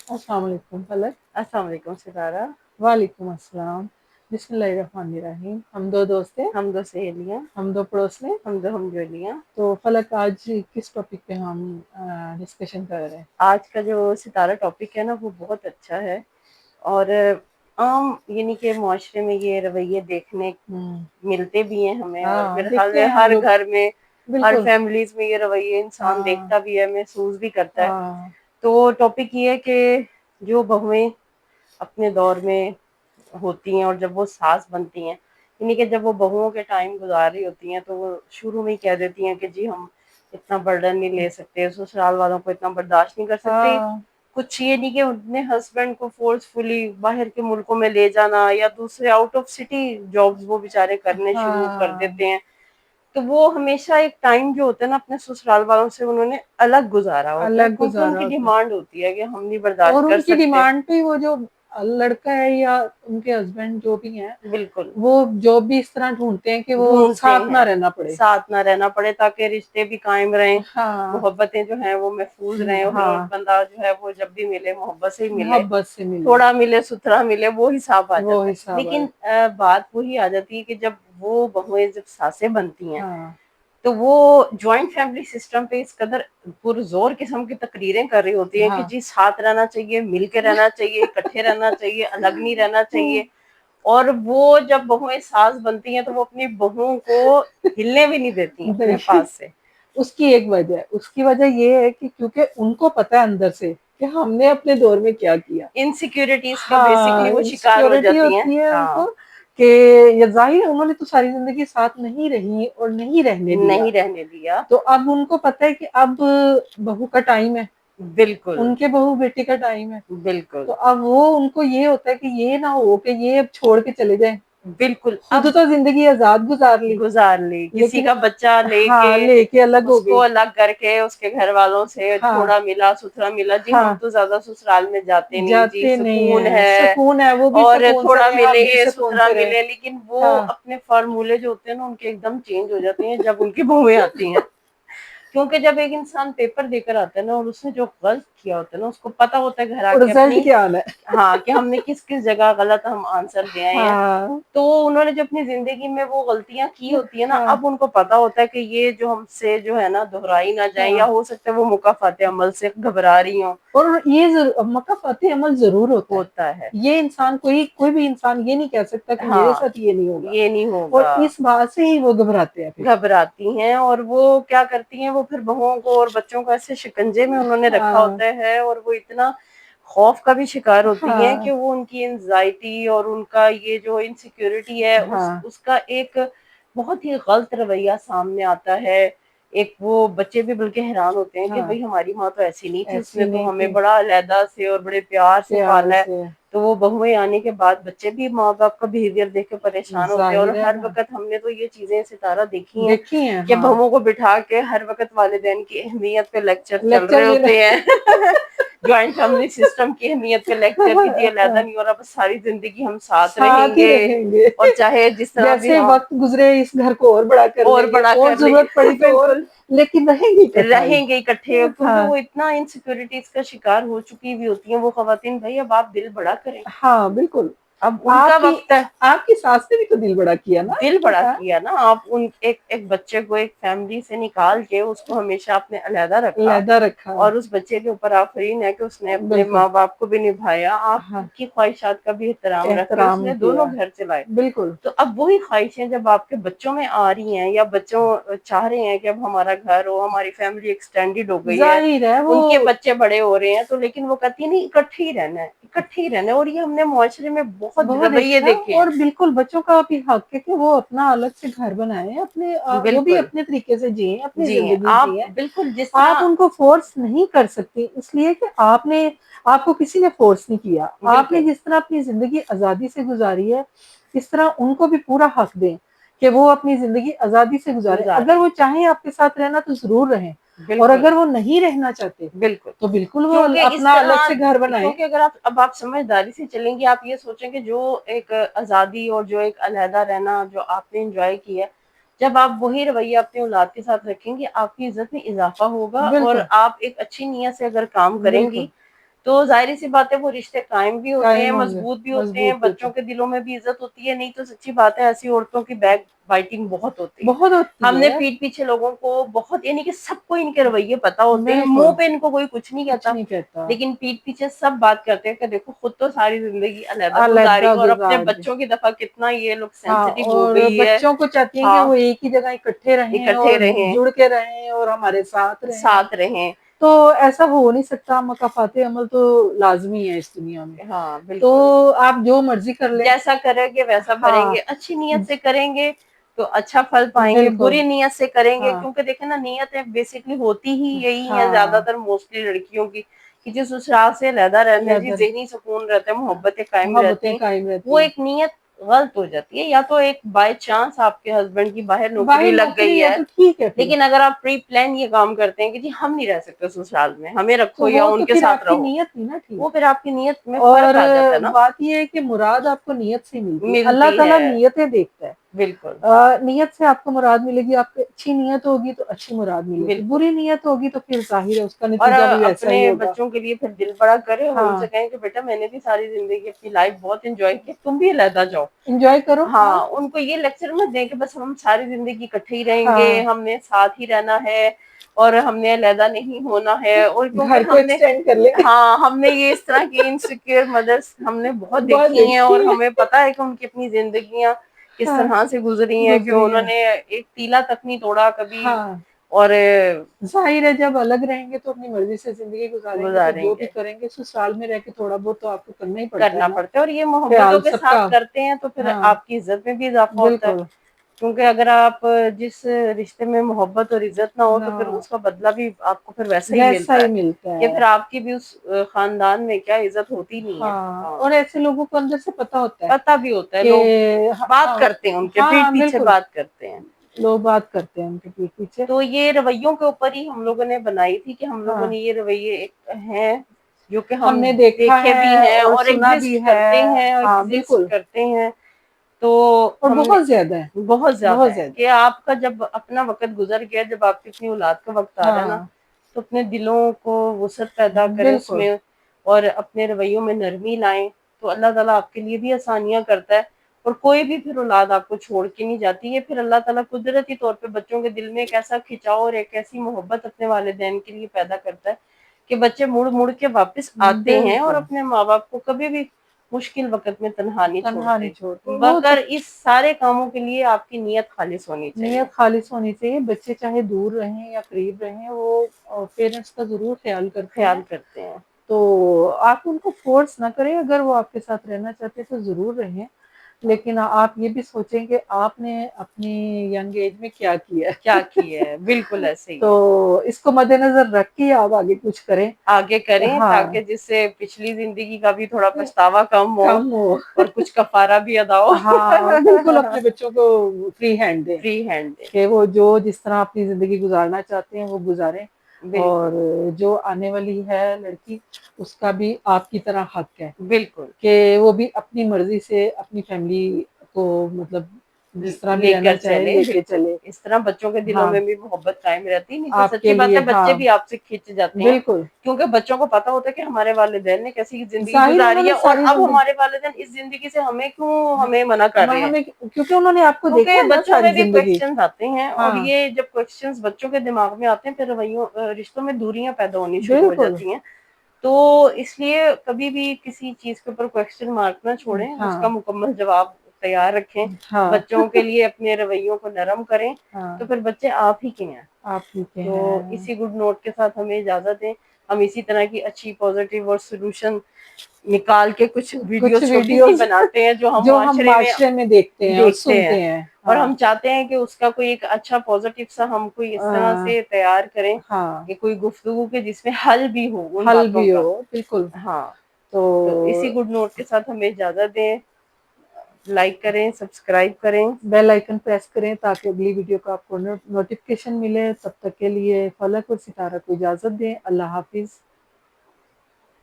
السلام علیکم فلک۔ السلام علیکم ستارہ۔ وعلیکم السلام۔ بسم اللہ الرحمن الرحیم۔ ہم دو دوست ہیں، ہم دو سہیلیاں، ہم دو پڑوس ہیں۔ ہم دو ہمجولیاں۔ تو فلک آج کس ٹاپک پہ ہم ڈسکشن کر رہے ہیں؟ آج کا جو ستارہ ٹاپک ہے نا وہ بہت اچھا ہے، اور عام یعنی کہ معاشرے میں یہ رویے دیکھنے ملتے بھی ہیں ہمیں، اور ہاں میرے خیال دیکھتے میں ہیں ہم ہر لوگ، گھر میں ہر بالکل۔ فیملیز میں یہ رویے انسان ہاں دیکھتا بھی ہے، محسوس بھی کرتا ہے۔ ہاں تو ٹاپک یہ ہے کہ جو بہویں اپنے دور میں ہوتی ہیں اور جب وہ ساس بنتی ہیں، یعنی کہ جب وہ بہوؤں کے ٹائم گزار رہی ہوتی ہیں تو وہ شروع میں ہی کہہ دیتی ہیں کہ جی ہم اتنا برڈن نہیں لے سکتے، سسرال والوں کو اتنا برداشت نہیں کر سکتے۔ ہاں کچھ یہ نہیں کہ اپنے ہسبینڈ کو فورسفلی باہر کے ملکوں میں لے جانا، یا دوسرے آؤٹ آف سٹی جابز وہ بیچارے کرنے شروع کر ہاں دیتے ہیں۔ تو وہ ہمیشہ ایک ٹائم جو ہوتا ہے نا اپنے سسرال والوں سے انہوں نے الگ گزارا ہوتا ہے، الگ کیونکہ ان گزارا کی ہوتا ہے، ڈیمانڈ ہوتی ہے کہ ہم نہیں اور برداشت کر ان کی سکتے۔ ڈیمانڈ پہ وہ جو لڑکا ہے یا ان کے ہسبینڈ جو بھی ہیں، بالکل وہ جاب بھی اس طرح ڈھونڈتے ہیں کہ وہ ڈھونڈتے ساتھ نہ ہیں، رہنا پڑے۔ ساتھ نہ رہنا پڑے تاکہ رشتے بھی قائم رہیں، ہاں محبتیں جو ہیں وہ محفوظ رہیں، اور ہاں، بندہ جو ہے وہ جب بھی ملے محبت سے ہی ملے، محبت سے ملے، تھوڑا ملے ستھرا ملے، وہ حساب آ وہ جاتا ہے۔ حساب لیکن آئے۔ بات وہی آ جاتی ہے کہ جب وہ بہویں جب ساسیں بنتی ہیں ہاں تو وہ جوائنٹ فیملی سسٹم پہ اس قدر پرزور قسم کی تقریریں کر رہی ہوتی ہیں کہ ہاں جی ساتھ رہنا چاہیے، مل کے رہنا چاہیے، اکٹھے رہنا چاہیے، الگ نہیں رہنا چاہیے۔ اور وہ جب بہویں ساس بنتی ہیں تو وہ اپنی بہوؤں کو ہلنے بھی نہیں دیتی ہیں اپنے دیکھیں، پاس سے۔ اس کی ایک وجہ ہے، اس کی وجہ یہ ہے کہ کیونکہ ان کو پتہ ہے اندر سے کہ ہم نے اپنے دور میں کیا کیا۔ انسیکیورٹیز کا ہاں بیسکلی وہ شکار ہو انسیکیورٹی جاتی ہیں۔ ہوتی ہے ان ہاں، کو کہ یہ ظاہر انہوں نے تو ساری زندگی ساتھ نہیں رہی اور نہیں رہنے دیا، نہیں رہنے دیا۔ تو اب ان کو پتہ ہے کہ اب بہو کا ٹائم ہے، بالکل ان کے بہو بیٹی کا ٹائم ہے، بالکل تو اب وہ ان کو یہ ہوتا ہے کہ یہ نہ ہو کہ یہ اب چھوڑ کے چلے جائیں۔ بالکل۔ خود اب تو زندگی آزاد گزار لی، گزار لی، کسی لیکن کا بچہ ہاں لے کے الگ اس ہو کو گئی۔ الگ کر کے اس کے گھر والوں سے ہاں تھوڑا ملا ستھرا ملا، جی ہاں ہم تو زیادہ سسرال میں جاتے نہیں، جی جاتے نہیں سکون ہیں، ہے سکون ہے، وہ بھی اور سکون سے تھوڑا رہے، ہم ملے بھی سکون ستھرا سے رہے۔ ملے، لیکن وہ ہاں اپنے فارمولے جو ہوتے ہیں نا ان کے ایک دم چینج ہو جاتے ہیں جب ان کی بہویں آتی ہیں۔ کیونکہ جب ایک انسان پیپر دے کر آتا ہے نا اور اس نے جو غلط کیا ہوتا ہے نا اس کو پتا ہوتا ہے گھر آ اور کے رزلٹ اپنی، کیا آنا ہے۔ ہاں کہ ہم نے کس کس جگہ غلط ہم آنسر دے آئے ہیں۔ ہاں تو انہوں نے جو اپنی زندگی میں وہ غلطیاں کی ہوتی ہیں نا ہاں اب ان کو پتا ہوتا ہے کہ یہ جو ہم سے جو ہے نا دہرائی نہ جائیں، ہاں، یا ہو سکتا ہے وہ مکافات عمل سے گھبرا رہی ہوں۔ اور یہ مکافات عمل ضرور ہوتا ہے۔ یہ انسان کوئی بھی انسان یہ نہیں کہہ سکتا کہ میرے ہاں ساتھ یہ نہیں ہوگا، یہ نہیں اور ہوگا، اس بات سے ہی وہ گھبراتے ہیں پھر۔ گھبراتی ہیں، اور وہ کیا کرتی ہیں، وہ پھر بہوؤں کو اور بچوں کو ایسے شکنجے میں انہوں نے رکھا ہاں ہوتا ہے، اور وہ اتنا خوف کا بھی شکار ہوتی ہیں ہاں کہ وہ ان کی انزائٹی اور ان کا یہ جو انسیکیورٹی ہے ہاں اس کا ایک بہت ہی غلط رویہ سامنے آتا ہے۔ ایک وہ بچے بھی بلکہ حیران ہوتے ہیں کہ ہاں، بھئی ہماری ماں تو ایسی نہیں تھی، اس نے ایسی تو نہیں ہمیں تھی، بڑا علیحدہ سے اور بڑے پیار سے پالا ہے۔ تو وہ بہویں آنے کے بعد بچے بھی ماں باپ کا بیہیویئر دیکھ کے پریشان ہوتے ہیں، اور ظاہر ہے ہر ہاں، وقت ہم نے تو یہ چیزیں ستارہ دیکھی ہیں دیکھی ہیں کہ ہاں، بہووں کو بٹھا کے ہر وقت والدین کی اہمیت پہ لیکچر چل لیکچر رہے لینا۔ ہوتے ہیں۔ جوائنٹ فیملی سسٹم کی اہمیت پہ لیکچر کی، جی علیحدہ نہیں ہو رہا، بس ساری زندگی ہم ساتھ رہیں ہی گے، رہیں گے، اور چاہے جس طرح بھی جیسے ہوں وقت گزرے اس گھر کو اور بڑا کر اور لیں گے، بڑا اور کر لیں ضرورت گے۔ پڑی تو اور، بالکل، لیکن رہیں گے اکٹھا ہی۔ رہیں گے اکٹھے، کیونکہ ہاں وہ اتنا انسیکیورٹیز کا شکار ہو چکی ہوئی ہوتی ہیں وہ خواتین۔ بھائی اب آپ دل بڑا کریں، ہاں بالکل، اب ان کا وقت ہے۔ آپ کی ساس نے بھی تو دل بڑا کیا نا۔ دل بڑا ہاں، کیا نا، آپ ان ایک بچے کو ایک فیملی سے نکال کے اس کو ہمیشہ آپ نے علیحدہ رکھا، علیحدہ رکھا، اور اس بچے کے اوپر آفرین ہے کہ اس نے اپنے بالکل ماں باپ کو بھی نبھایا، آپ ہاں، کی خواہشات کا بھی احترام رکھ کے اس احترام نے کیا، دونوں گھر چلائے۔ بالکل تو اب وہی خواہشیں جب آپ کے بچوں میں آ رہی ہیں، یا بچوں چاہ رہے ہیں کہ اب ہمارا گھر ہو، ہماری فیملی ایکسٹینڈڈ ہو گئی ہے، ظاہر ہے وہ ان کے بچے بڑے ہو رہے ہیں، تو لیکن وہ کہتی ہیں نہیں اکٹھے ہی رہنا ہے، اکٹھے ہی رہنا ہے۔ اور یہ ہم نے معاشرے میں بہت رویے دیکھا، دیکھے ہیں۔ اور بالکل بچوں کا بھی حق ہے کہ وہ اپنا الگ سے گھر بنائیں، اپنے وہ بھی بالکل اپنے طریقے سے جئیں، اپنی جی، زندگی آپ جئیں۔ بالکل جس آپ طرح، ان کو فورس نہیں کر سکتی، اس لیے کہ آپ کو کسی نے فورس نہیں کیا، آپ نے بالکل جس طرح اپنی زندگی آزادی سے گزاری ہے اس طرح ان کو بھی پورا حق دیں کہ وہ اپنی زندگی آزادی سے گزاریں۔ اگر گزارے، وہ چاہیں آپ کے ساتھ رہنا تو ضرور رہیں، اور بالکل اگر وہ نہیں رہنا چاہتے بالکل۔ تو بالکل وہ کیونکہ اس اپنا الگ طرح، سے گھر بنائیں۔ کیونکہ اگر آپ سمجھداری سے چلیں گے، آپ یہ سوچیں کہ جو ایک آزادی اور جو ایک علیحدہ رہنا جو آپ نے انجوائے کیا ہے، جب آپ وہی رویہ اپنی اولاد کے ساتھ رکھیں گے آپ کی عزت میں اضافہ ہوگا، اور بالکل آپ ایک اچھی نیت سے اگر کام کریں بالکل گی تو ظاہر سی بات ہے وہ رشتے قائم بھی ہوتے ہیں, قائم ہوں گے, مضبوط بھی ہوتے ہیں, مضبوط بھی ہوتے بچوں کے دلوں میں بھی عزت ہوتی ہے. نہیں تو سچی بات ہے ایسی عورتوں کی بیک بائٹنگ بہت ہوتی ہے. بہت ہوتی ہم ہے نے یار. پیٹ پیچھے لوگوں کو بہت, یعنی کہ سب کو ان کے رویے پتا ہوتے ہیں, بالکل منہ پہ ان کو کوئی کچھ نہیں کچھ کہتا, نہیں کہتا, لیکن پیٹ پیچھے سب بات کرتے ہیں کہ دیکھو خود تو ساری زندگی علیحدہ گزاری علیحدہ اور اپنے گزار دی. بچوں کی دفعہ کتنا یہ لوگ ہاں, سینسٹیو ہو اور گئی ہے. بچوں کو چاہتی ہیں کہ ہاں, وہ ایک ہی جگہ اکٹھے رہیں اکٹھے اور رہیں, جڑ کے رہیں اور ہمارے ساتھ رہیں. ساتھ رہیں. تو ایسا ہو نہیں سکتا, مکافات عمل تو لازمی ہے اس دنیا میں. ہاں تو بالکل, آپ جو مرضی کر لیں. جیسا کریں گے ویسا بھریں ہاں گے, اچھی نیت سے کریں گے تو اچھا پھل پائیں گے, بالکل. بری نیت سے کریں گے, ہاں کیونکہ دیکھیں نا نیتیں بیسکلی ہوتی ہی یہی ہیں ہاں زیادہ تر موسٹلی لڑکیوں کی, کہ جو سسرال سے علیحدہ رہتے ہیں جی لیدر ذہنی سکون رہتا ہے, محبتیں قائم رہتی محبتیں ہیں, قائم وہ رہتی ہیں. ایک نیت غلط ہو جاتی ہے. یا تو ایک بائی چانس آپ کے ہسبینڈ کی باہر نوکری باہر لگ نوکری گئی ہے, تو ٹھیک ہے پھر, لیکن اگر آپ پری پلان یہ کام کرتے ہیں کہ جی ہم نہیں رہ سکتے سسرال میں, ہمیں تو رکھو یا وہ ان تو کے پھر ساتھ آپ کی رہو, نیت نہیں نا ٹھیک. وہ پھر آپ کی نیت میں اور فرق آ جاتا ہے نا. بات یہ ہے کہ مراد آپ کو نیت سے ملتی ہے, اللہ ملتی تعالیٰ ہے, نیتیں دیکھتا ہے. بالکل نیت سے آپ کو مراد ملے گی, آپ کی اچھی نیت ہوگی تو اچھی مراد ملے گی, بالکل. بری نیت ہوگی تو پھر ظاہر ہے اس کا اور نتیجہ بھی ویسا اپنے ہی ہوگا. بچوں کے لیے پھر دل بڑا کرے اور ان ہاں سے کہیں کہ بیٹا میں نے بھی ساری زندگی اپنی لائف بہت انجوائے کی, تم بھی علیحدہ جاؤ. انجوائے کرو. ہاں, ان کو یہ لیکچر مت دیں کہ بس ہم ساری زندگی اکٹھے ہی رہیں گے, ہاں, ہم نے ساتھ ہی رہنا ہے اور ہم نے علیحدہ نہیں ہونا ہے. اور گھر کیونکہ کو ہم نے, ایکسٹینڈ کر لیں. ہاں ہم نے یہ اس طرح کی انسیکیور مدرس ہم نے بہت دیکھی ہیں, اور ہمیں پتا ہے کہ ان کی اپنی زندگیاں کس ہاں طرح سے گزری ہیں, کہ گزری انہوں ہے. نے ایک تیلا تک نہیں توڑا کبھی. ہاں اور ظاہر ہے جب الگ رہیں گے تو اپنی مرضی سے زندگی گزاریں گے, تو جو بھی کریں گے سسرال میں رہ کے تھوڑا بہت تو آپ کو کرنا پڑتا ہے, اور یہ محبتوں خیال کے سب ساتھ کا. کرتے ہیں تو پھر ہاں آپ کی عزت میں بھی اضافہ ہوتا ہے. بالکل. کیونکہ اگر آپ جس رشتے میں محبت اور عزت نہ ہو تو پھر اس کا بدلہ بھی آپ کو پھر ویسا ہی ملتا ہے, کہ پھر آپ کی بھی اس خاندان میں کیا عزت ہوتی نہیں ہے. ہاں, اور ایسے لوگوں کو اندر سے پتا ہوتا ہے پتہ بھی ہوتا ہے, کہ لوگ بات ہاں کرتے ہیں ان کے ہاں پیٹھ پیچھے بالکل, بات کرتے ہیں. لوگ بات کرتے ہیں ان کے پیچھے پیچھے. تو یہ رویوں کے اوپر ہی ہم لوگوں نے بنائی تھی, کہ ہم لوگوں ہاں نے یہ رویے ایک ہیں جو کہ ہم نے دیکھا دیکھے بھی ہے ہیں اور سنا بھی ایگزسٹ ہے. کرتے ہیں, اور ہاں ایگزسٹ بالکل, کرتے ہیں. تو اور ہم نے بہت زیادہ ہے. بہت زیادہ ہے کہ آپ کا جب اپنا وقت گزر گیا, جب آپ کی اپنی اولاد کا وقت آ رہا ہے نا, ہاں تو اپنے دلوں کو وسعت پیدا کریں اس بالکل میں, اور اپنے رویوں میں نرمی لائیں, تو اللہ تعالیٰ آپ کے لیے بھی آسانیاں کرتا ہے. اور کوئی بھی پھر اولاد آپ کو چھوڑ کے نہیں جاتی, یہ پھر اللہ تعالیٰ قدرتی طور پہ بچوں کے دل میں ایک ایسا کھنچاؤ اور ایک ایسی محبت اپنے والدین کے لیے پیدا کرتا ہے کہ بچے مڑ مڑ کے واپس آتے ہیں, اور بالکل اپنے ماں باپ کو کبھی بھی مشکل وقت میں تنہا نہیں چھوڑتے. وہ تو مگر اس سارے کاموں کے لیے آپ کی نیت خالص ہونی چاہیے. نیت خالص ہونی چاہیے. بچے چاہے دور رہیں یا قریب رہیں, وہ پیرنٹس کا ضرور خیال کرتے ہیں. خیال کرتے ہیں. تو آپ ان کو فورس نہ کریں, اگر وہ آپ کے ساتھ رہنا چاہتے ہیں تو ضرور رہیں, لیکن آپ یہ بھی سوچیں کہ آپ نے اپنی ینگ ایج میں کیا کیا کیا ہے. کیا ہے, بالکل ایسے ہی تو ہے. اس کو مد نظر رکھ کے آپ آگے کچھ کریں. آگے کریں ہاں تاکہ جس سے پچھلی زندگی کا بھی تھوڑا پچھتاوا کم ہو, اور کچھ کفارہ بھی ادا ہو. ہاں بالکل, اپنے بچوں کو فری ہینڈ دیں, فری ہینڈ دے. کہ وہ جو جس طرح اپنی زندگی گزارنا چاہتے ہیں وہ گزاریں, اور بالکل جو آنے والی ہے لڑکی اس کا بھی آپ کی طرح حق ہے بالکل کہ وہ بھی اپنی مرضی سے اپنی فیملی کو مطلب جس طرح بھی لے رہنا کر چاہے چلیں. لے کے بالکل چلے. اس طرح بچوں کے دلوں ہاں میں بھی محبت قائم رہتی, نہیں تو آپ سچی کے بات ہے لیے, بچے ہاں بھی آپ سے کھنچ جاتے ہیں, بالکل, کیونکہ بچوں کو پتا ہوتا ہے کہ ہمارے والدین نے کیسی زندگی ظاہر انہوں گزاری نے ہے, اور ساری اب زندگی ہمارے والدین اس زندگی سے ہمیں کیوں ہمیں منع کر رہے ہیں. ہمیں, کیونکہ انہوں نے آپ کو دیکھا کیونکہ ہے نا بچوں ساری میں بھی زندگی. کوشچنز آتے ہیں, اور ہاں یہ جب کوشچنز بچوں کے دماغ میں آتے ہیں پھر رویوں رشتوں میں دوریاں پیدا ہونی شروع ہو بالکل. جاتی ہیں. تو اس لیے کبھی بھی کسی چیز کے اوپر کوشچن مارک نہ چھوڑیں, اس ہاں کا مکمل جواب تیار رکھیں, ہاں بچوں کے لیے اپنے رویوں کو نرم کریں, ہاں تو پھر بچے آپ ہی کے ہیں. آپ ہی کے تو ہیں. اسی گڈ نوٹ کے ساتھ ہمیں اجازت دیں. ہم اسی طرح کی اچھی پازیٹیو اور سولوشن نکال کے کچھ ویڈیوز چھوٹی سی ویڈیوز بناتے ہیں, جو ہم ہم معاشرے میں دیکھتے ہیں اور دیکھتے ہیں, سنتے اور ہاں ہم چاہتے ہیں کہ اس کا کوئی ایک اچھا پازیٹیو سا ہم کوئی اس طرح سے تیار کریں ہاں کہ کوئی گفتگو کے جس میں حل بھی ہو ان حل باتوں بھی کا. ہو بالکل. ہاں, تو اسی گڈ نوٹ کے ساتھ ہمیں اجازت دیں. لائک کریں, سبسکرائب کریں, بیل آئکن پریس کریں تاکہ اگلی ویڈیو کا آپ کو نوٹیفکیشن ملے. تب تک کے لیے فلک اور ستارہ کو اجازت دیں. اللہ حافظ.